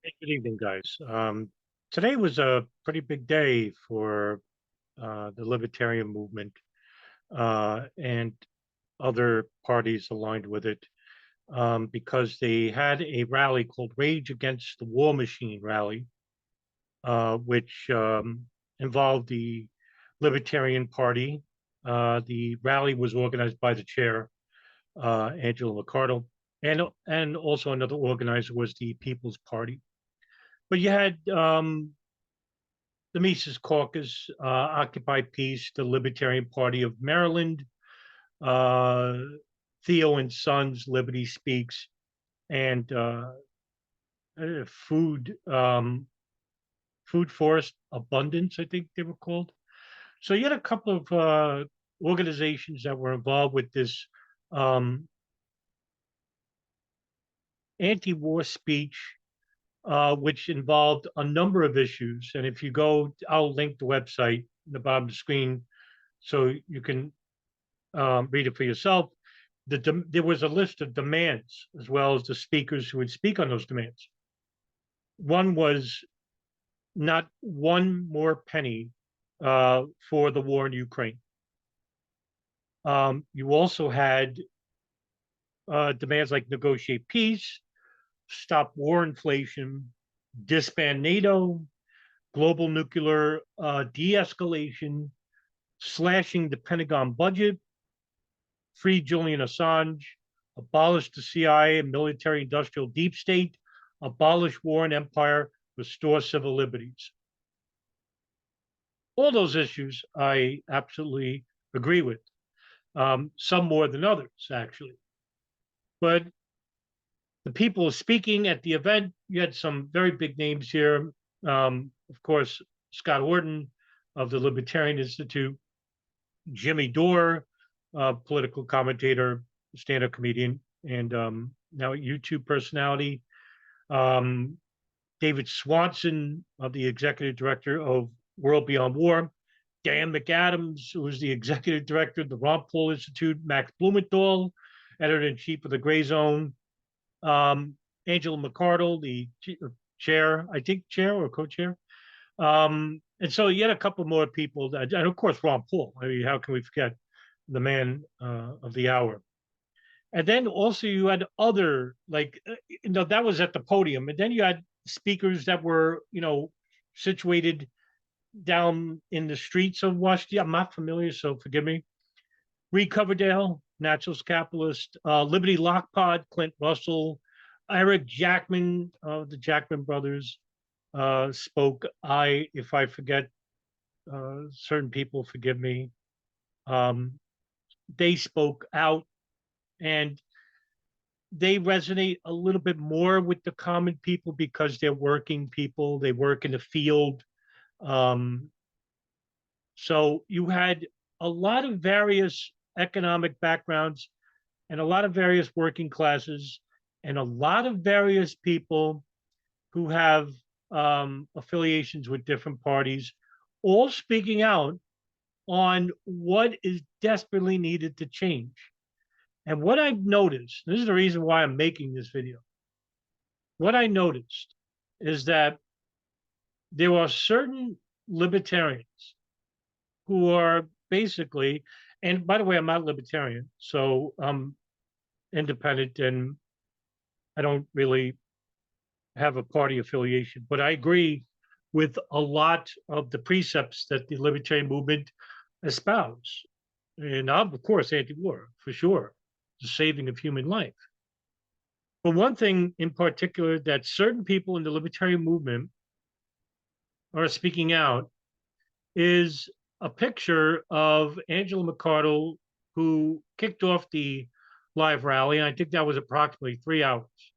Hey, good evening, guys. Today was a pretty big day for the Libertarian movement and other parties aligned with it because they had a rally called Rage Against the War Machine rally, which involved the Libertarian Party. The rally was organized by the chair, Angela McCardle, and also another organizer was the People's Party. But you had the Mises Caucus, Occupy Peace, the Libertarian Party of Maryland, uh, Theo and Sons, Liberty Speaks, and Food Forest Abundance, I think they were called. So you had a couple of organizations that were involved with this um, anti-war speech, which involved a number of issues. And if you go, I'll link the website in the bottom of the screen so you can read it for yourself. There was a list of demands as well as the speakers who would speak on those demands. One was not one more penny for the war in Ukraine. You also had demands like negotiate peace, stop war inflation, disband NATO, global nuclear de-escalation, slashing the Pentagon budget, free Julian Assange, abolish the CIA and military industrial deep state, abolish war and empire, restore civil liberties. All those issues I absolutely agree with, some more than others, actually. But the people speaking at the event, you had some very big names here. Of course, Scott Horton of the Libertarian Institute, Jimmy Dore, political commentator, stand-up comedian, and now a YouTube personality. Um, David Swanson, the executive director of World Beyond War. Dan McAdams, who was the executive director of the Ron Paul Institute. Max Blumenthal, editor-in-chief of the Gray Zone. Angela McCardle, the chair, I think chair or co-chair. And so you had a couple more people, and of course Ron Paul. I mean, how can we forget the man of the hour? And then also you had other that was at the podium, and then you had speakers that were situated down in the streets of Washington. I'm not familiar, so forgive me. Reed Coverdale, naturalist capitalist, Liberty Lockpod, Clint Russell, Eric Jackman of the Jackman brothers spoke. If I forget certain people, forgive me. They spoke out, and they resonate a little bit more with the common people because they're working people. They work in the field. So you had a lot of various economic backgrounds and a lot of various working classes and a lot of various people who have affiliations with different parties, all speaking out on what is desperately needed to change. And what I've noticed, this is the reason why I'm making this video. What I noticed is that there are certain libertarians who are basically, and by the way, I'm not libertarian, so I'm independent and I don't really have a party affiliation, but I agree with a lot of the precepts that the libertarian movement espouse. And I'm, of course, anti-war, for sure, the saving of human life. But one thing in particular that certain people in the libertarian movement are speaking out is a picture of Angela McCardle, who kicked off the live rally. And I think that was approximately 3 hours.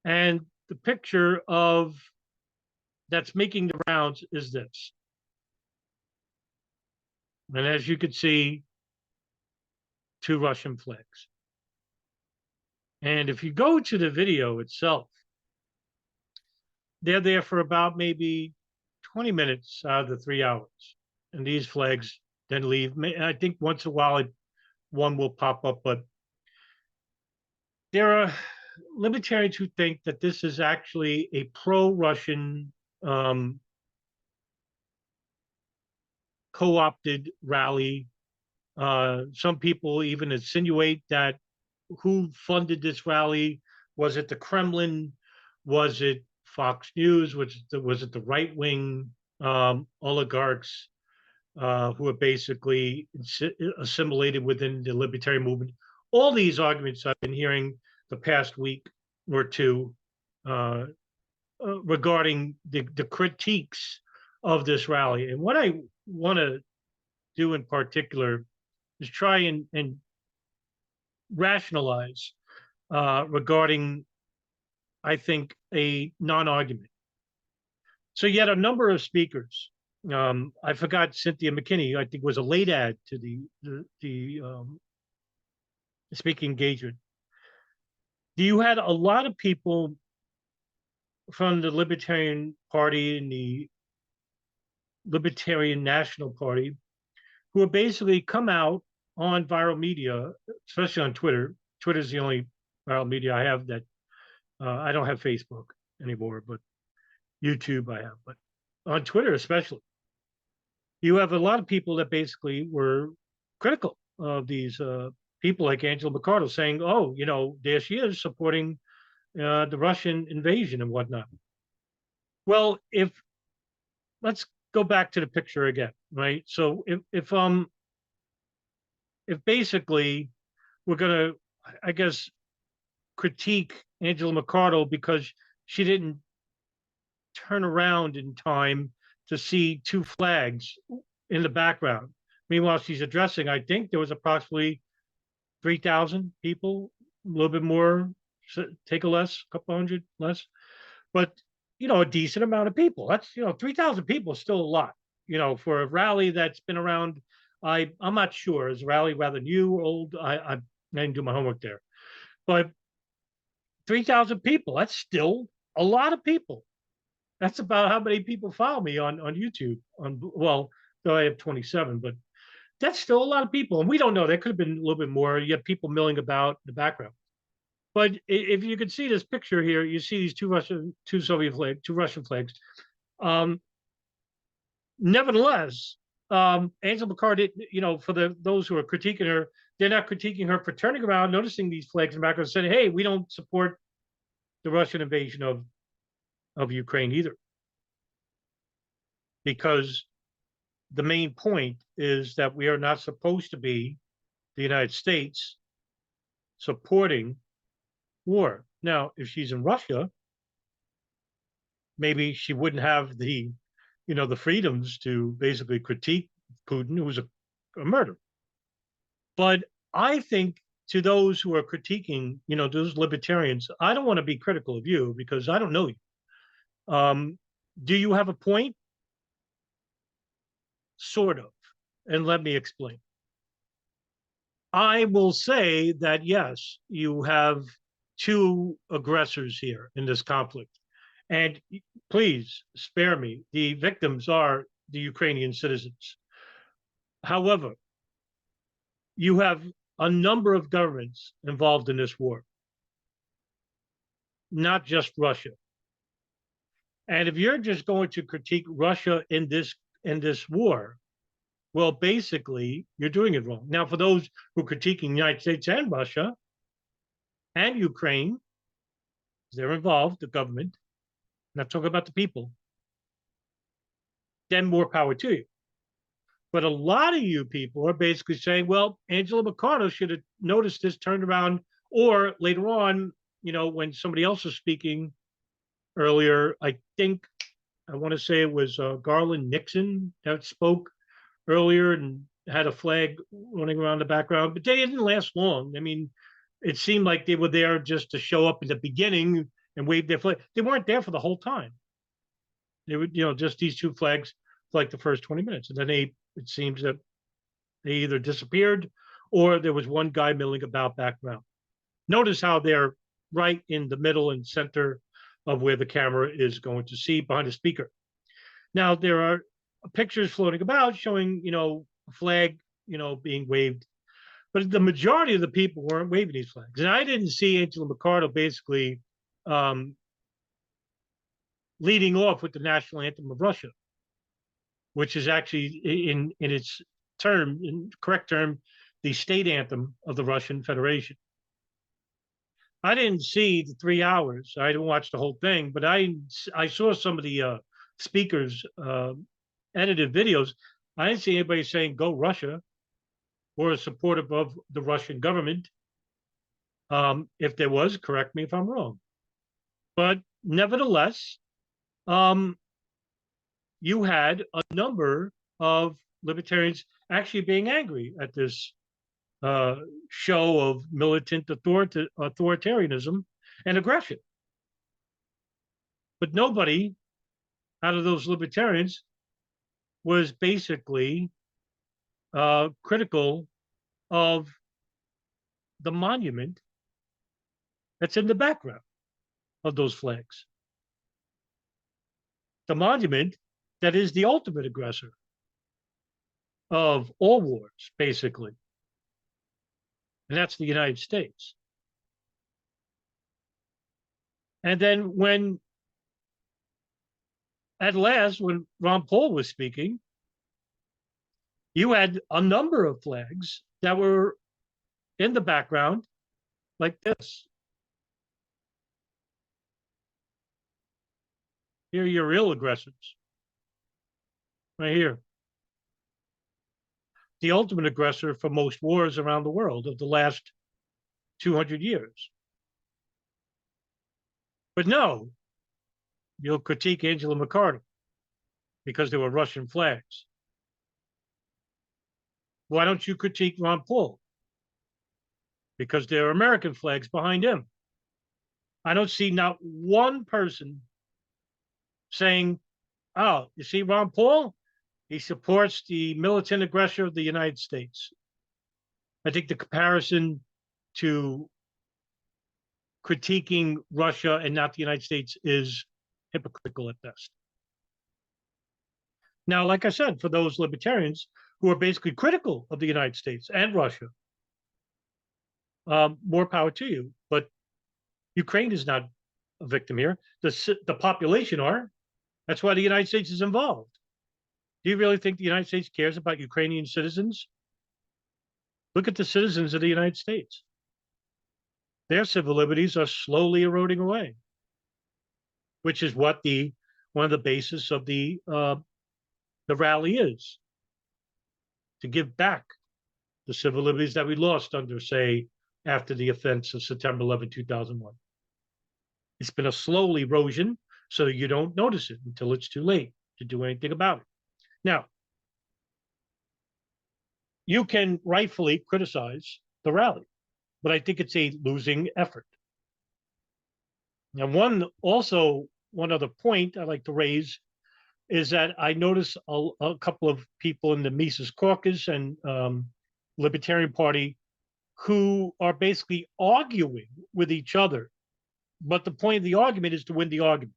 And the picture of that's making the rounds is this. And as you can see, 2 Russian flags. And if you go to the video itself, they're there for about maybe 20 minutes out of the 3 hours. And these flags then leave. I think once in a while one will pop up, but there are libertarians who think that this is actually a pro-Russian co-opted rally. Some people even insinuate that who funded this rally? Was it the Kremlin? Was it Fox News? Was it the right-wing oligarchs who are basically assimilated within the libertarian movement? All these arguments I've been hearing the past week or two regarding the critiques of this rally. And what I want to do in particular is try and rationalize regarding, I think, a non-argument. So you had a number of speakers. I forgot Cynthia McKinney, I think, was a late add to the speaking engagement. You had a lot of people from the Libertarian Party and the Libertarian National Party who have basically come out on viral media, especially on Twitter. Twitter is the only viral media I have that I don't have Facebook anymore, but YouTube I have. But on Twitter especially, you have a lot of people that basically were critical of these people like Angela McArdle saying, oh, you know, there she is supporting the Russian invasion and whatnot. Well, let's go back to the picture again, right? So if basically we're going to, I guess, critique Angela McArdle because she didn't turn around in time to see two flags in the background. Meanwhile, she's addressing, I think there was approximately 3,000 people, a little bit more, take a less, a couple hundred less, but, you know, a decent amount of people. That's, you know, 3,000 people is still a lot, you know, for a rally that's been around. I'm not sure. Is a rally rather new or old? I didn't do my homework there. But 3,000 people, that's still a lot of people. That's about how many people follow me on YouTube. Well, though I have 27, but that's still a lot of people. And we don't know. There could have been a little bit more. You have people milling about in the background. But if you can see this picture here, you see these two Russian flags. Nevertheless, Angela McCarthy, you know, for those who are critiquing her, they're not critiquing her for turning around, noticing these flags in the background, saying, hey, we don't support the Russian invasion of Ukraine either. Because the main point is that we are not supposed to be, the United States, supporting war. Now, if she's in Russia, maybe she wouldn't have the, you know, the freedoms to basically critique Putin, who was a murderer. But I think to those who are critiquing, you know, those libertarians, I don't want to be critical of you because I don't know you. Do you have a point? Sort of. And let me explain. I will say that, yes, you have two aggressors here in this conflict. And please spare me. The victims are the Ukrainian citizens. However, you have a number of governments involved in this war, not just Russia. And if you're just going to critique Russia in this war, well, basically, you're doing it wrong. Now, for those who are critiquing the United States and Russia and Ukraine, they're involved, the government, I'm not talking about the people, then more power to you. But a lot of you people are basically saying, well, Angela McArdle should have noticed this, turned around, or later on, you know, when somebody else was speaking earlier, I want to say it was Garland Nixon that spoke earlier and had a flag running around the background, but they didn't last long. I mean, it seemed like they were there just to show up in the beginning and wave their flag. They weren't there for the whole time. They were, you know, just these two flags for like the first 20 minutes. And then it seems that they either disappeared or there was one guy milling about background. Notice how they're right in the middle and center of where the camera is going to see behind the speaker. Now, there are pictures floating about showing, you know, a flag, you know, being waved. But the majority of the people weren't waving these flags. And I didn't see Angela McArdle basically leading off with the national anthem of Russia, which is actually in its term, in correct term, the state anthem of the Russian Federation. I didn't see the 3 hours. I didn't watch the whole thing, but I saw some of the speakers' edited videos. I didn't see anybody saying "Go Russia" or supportive of the Russian government. If there was, correct me if I'm wrong. But nevertheless, you had a number of libertarians actually being angry at this show of militant authoritarianism and aggression. But nobody out of those libertarians was basically critical of the monument that's in the background of those flags. The monument that is the ultimate aggressor of all wars, basically. And that's the United States. And then when, at last, when Ron Paul was speaking, you had a number of flags that were in the background like this. Here are your real aggressors. Right here. The ultimate aggressor for most wars around the world of the last 200 years. But no, you'll critique Angela McArdle because there were Russian flags. Why don't you critique Ron Paul? Because there are American flags behind him. I don't see not one person saying, oh, you see Ron Paul? He supports the militant aggressor of the United States. I think the comparison to critiquing Russia and not the United States is hypocritical at best. Now, like I said, for those libertarians who are basically critical of the United States and Russia, more power to you. But Ukraine is not a victim here. The population are. That's why the United States is involved. Do you really think the United States cares about Ukrainian citizens? Look at the citizens of the United States. Their civil liberties are slowly eroding away, which is what one of the basis of the rally is, to give back the civil liberties that we lost under, say, after the offense of September 11, 2001. It's been a slow erosion, so you don't notice it until it's too late to do anything about it. Now, you can rightfully criticize the rally, but I think it's a losing effort. Now, one other point I'd like to raise is that I noticed a couple of people in the Mises Caucus and Libertarian Party who are basically arguing with each other. But the point of the argument is to win the argument.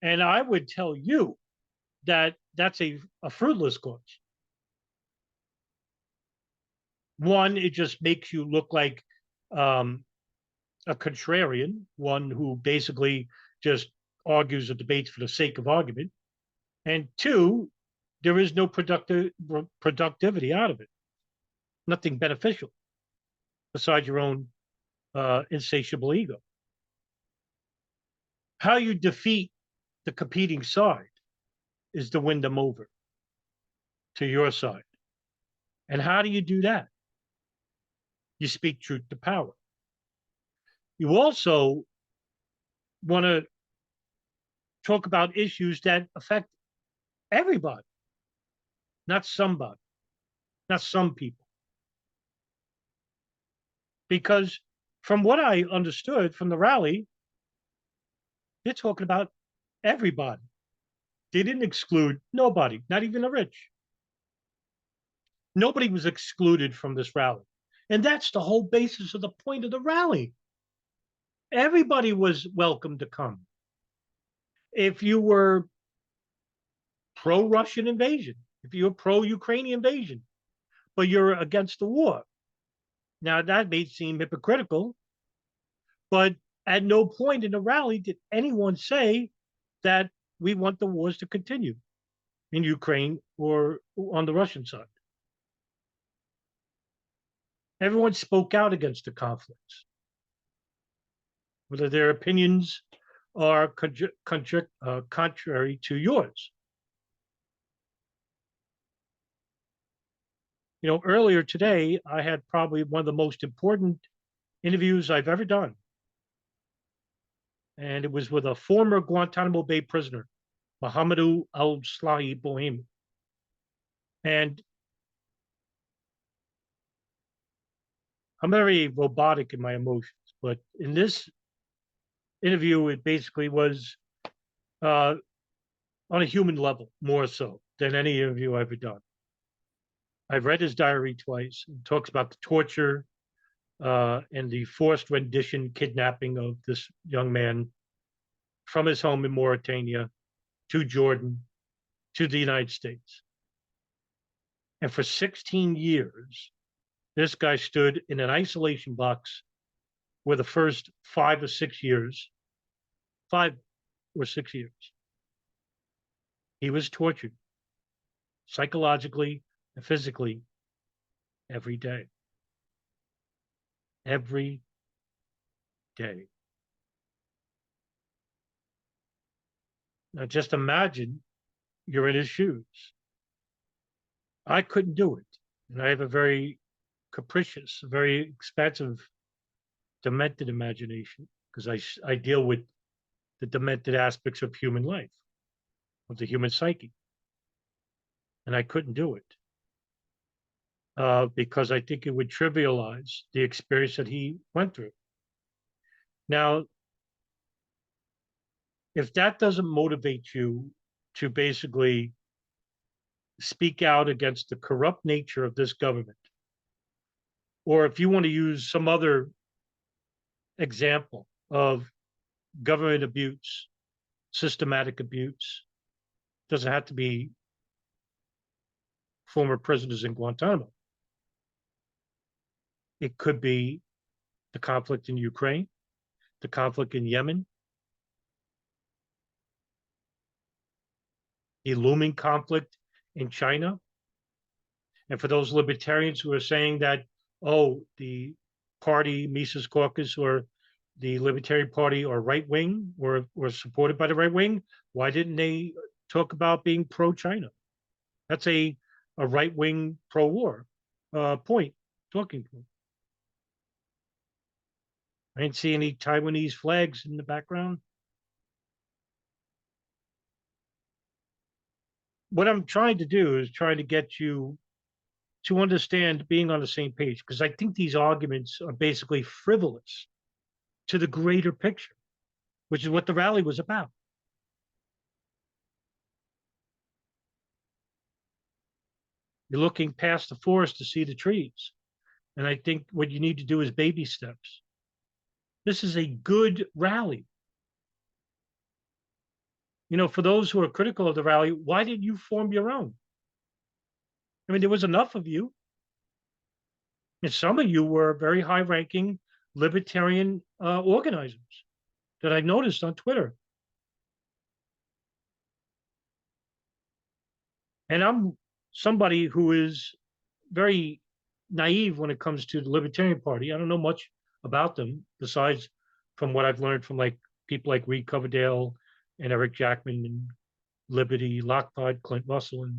And I would tell you that that's a fruitless cause. One, it just makes you look like a contrarian, one who basically just argues or debates for the sake of argument. And two, there is no productivity out of it. Nothing beneficial besides your own insatiable ego. How you defeat the competing side is to win them over to your side. And how do you do that? You speak truth to power. You also want to talk about issues that affect everybody, not somebody, not some people. Because from what I understood from the rally, they're talking about everybody. They didn't exclude nobody, not even the rich. Nobody was excluded from this rally. And that's the whole basis of the point of the rally. Everybody was welcome to come. If you were pro-Russian invasion, if you were pro-Ukrainian invasion, but you're against the war. Now, that may seem hypocritical, but at no point in the rally did anyone say that we want the wars to continue in Ukraine or on the Russian side. Everyone spoke out against the conflicts, whether their opinions are contrary to yours. You know, earlier today, I had probably one of the most important interviews I've ever done. And it was with a former Guantanamo Bay prisoner, Mohamedou al-Slahi Bohemi. And I'm very robotic in my emotions, but in this interview, it basically was on a human level, more so than any interview I've ever done. I've read his diary twice. It talks about the torture and the forced rendition, kidnapping of this young man from his home in Mauritania to Jordan to the United States. And for 16 years, this guy stood in an isolation box where the first 5 or 6 years, he was tortured psychologically and physically every day. Every day. Now just imagine you're in his shoes. I couldn't do it. And I have a very capricious, very expansive, demented imagination because I deal with the demented aspects of human life, of the human psyche. And I couldn't do it because I think it would trivialize the experience that he went through. Now, if that doesn't motivate you to basically speak out against the corrupt nature of this government, or if you want to use some other example of government abuse, systematic abuse, doesn't have to be former prisoners in Guantanamo. It could be the conflict in Ukraine, the conflict in Yemen, the looming conflict in China. And for those libertarians who are saying that, oh, the party, Mises Caucus, or the Libertarian Party are right-wing or supported by the right wing, why didn't they talk about being pro-China? That's a right-wing pro-war talking point. I didn't see any Taiwanese flags in the background. What I'm trying to do is trying to get you to understand being on the same page, because I think these arguments are basically frivolous to the greater picture, which is what the rally was about. You're looking past the forest to see the trees. And I think what you need to do is baby steps. This is a good rally. You know, for those who are critical of the rally, why didn't you form your own? I mean, there was enough of you. And some of you were very high-ranking libertarian organizers that I noticed on Twitter. And I'm somebody who is very naive when it comes to the Libertarian Party. I don't know much about them besides from what I've learned from like people like Reed Coverdale and Eric Jackman and Liberty, Lockpod, Clint Russell,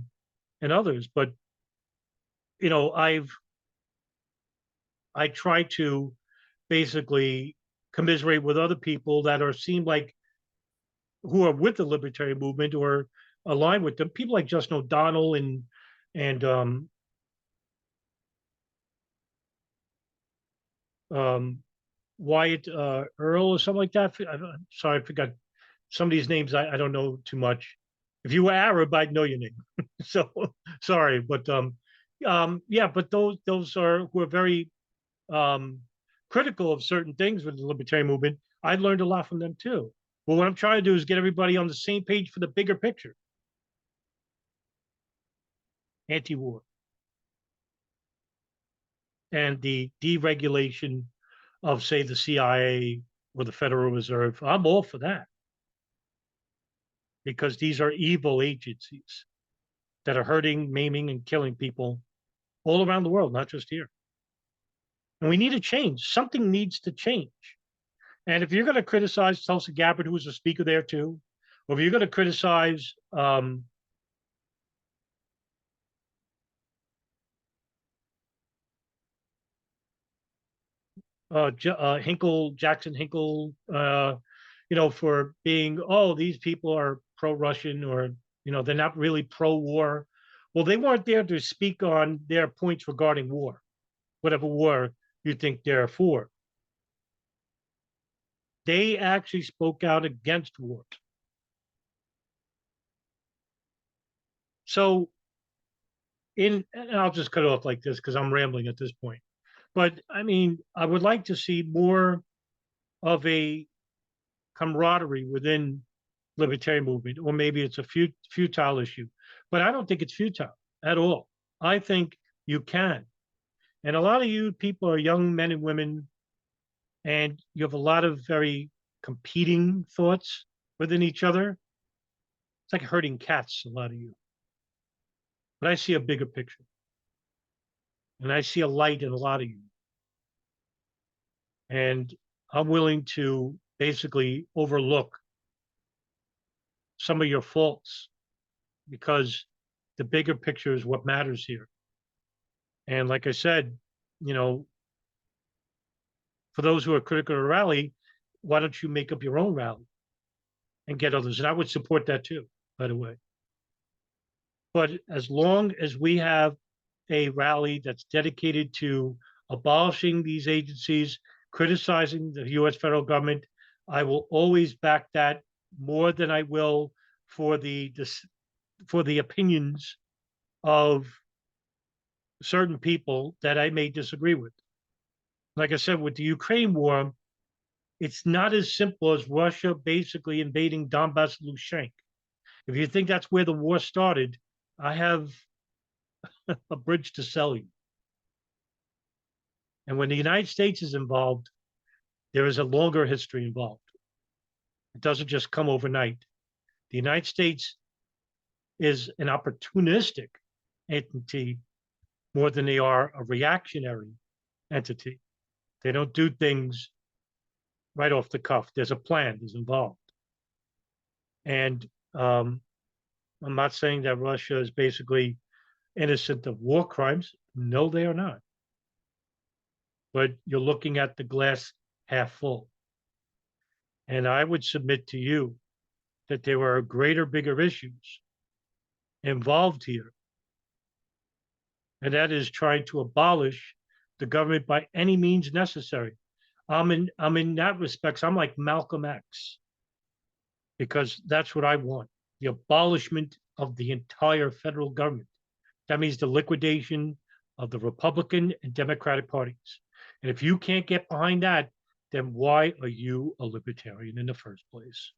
and others. But you know, I try to basically commiserate with other people that are seem like who are with the libertarian movement or aligned with them. People like Justin O'Donnell and Wyatt Earl or something like that. I'm sorry, I forgot some of these names. I don't know too much. If you were Arab, I'd know your name. So sorry, but yeah, but those are who are very critical of certain things with the libertarian movement. I learned a lot from them too. Well, what I'm trying to do is get everybody on the same page for the bigger picture. Anti-war. and the deregulation of, say, the CIA or the Federal Reserve. I'm all for that because these are evil agencies that are hurting, maiming, and killing people all around the world, not just here. And we need a change. Something needs to change. And if you're going to criticize Tulsi Gabbard, who was a speaker there too, or if you're going to criticize Jackson Hinkle, for being, oh, these people are pro-Russian, or, they're not really pro-war. Well, they weren't there to speak on their points regarding war, whatever war you think they're for. They actually spoke out against war. So and I'll just cut off like this because I'm rambling at this point. But I mean, I would like to see more of a camaraderie within libertarian movement, or maybe it's a futile issue. But I don't think it's futile at all. I think you can. And a lot of you people are young men and women, and you have a lot of very competing thoughts within each other. It's like herding cats, a lot of you. But I see a bigger picture. And I see a light in a lot of you. And I'm willing to basically overlook some of your faults because the bigger picture is what matters here. And like I said, for those who are critical of a rally, why don't you make up your own rally and get others? And I would support that too, by the way. But as long as we have a rally that's dedicated to abolishing these agencies, criticizing the U.S. federal government, I will always back that more than I will for the opinions of certain people that I may disagree with. Like I said, with the Ukraine war, it's not as simple as Russia basically invading Donbass and Lushansk. If you think that's where the war started, I have a bridge to sell you. And when the United States is involved, there is a longer history involved. It doesn't just come overnight. The United States is an opportunistic entity more than they are a reactionary entity. They don't do things right off the cuff. There's a plan that's involved. And I'm not saying that Russia is basically innocent of war crimes. No, they are not. But you're looking at the glass half full. And I would submit to you that there are greater, bigger issues involved here. And that is trying to abolish the government by any means necessary. I'm in that respect, I'm like Malcolm X, because that's what I want, the abolishment of the entire federal government. That means the liquidation of the Republican and Democratic parties. And if you can't get behind that, then why are you a libertarian in the first place?